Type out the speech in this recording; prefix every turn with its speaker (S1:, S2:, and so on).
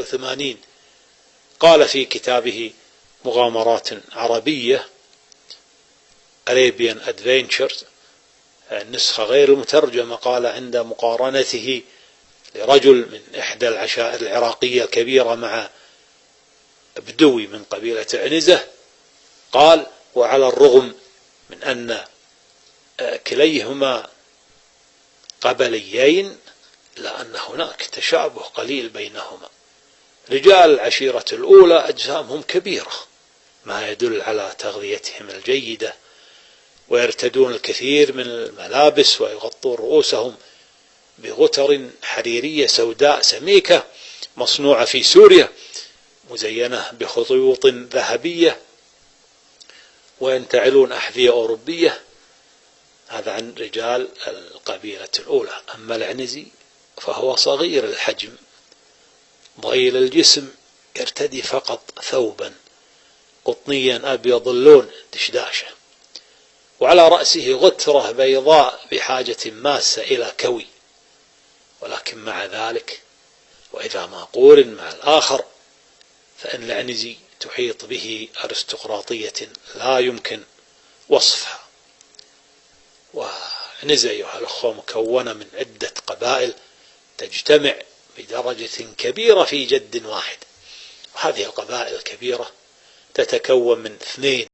S1: 86 قال في كتابه مغامرات عربية Arabian Adventures النسخة غير المترجمة، قال عند مقارنته لرجل من إحدى العشائر العراقية الكبيرة مع بدوي من قبيلة عنزة، قال: وعلى الرغم من أن كليهما قبليين إلا أن هناك تشابه قليل بينهما. رجال العشيرة الأولى أجسامهم كبيرة، ما يدل على تغذيتهم الجيدة، ويرتدون الكثير من الملابس ويغطون رؤوسهم بغتر حريرية سوداء سميكة مصنوعة في سوريا مزينة بخطوط ذهبية، وينتعلون أحذية أوروبية. هذا عن رجال القبيلة الأولى. أما العنزي فهو صغير الحجم ضئيل الجسم، يرتدي فقط ثوبا قطنيا أبيض اللون دشداشة، وعلى رأسه غترة بيضاء بحاجة ماسة إلى كوي. ولكن مع ذلك وإذا ما قورن مع الآخر فإن العنزي تحيط به أرستقراطية لا يمكن وصفها. وعنزة أيها الأخوة مكونة من عدة قبائل تجتمع بدرجة كبيرة في جد واحد، وهذه القبائل الكبيرة تتكون من 2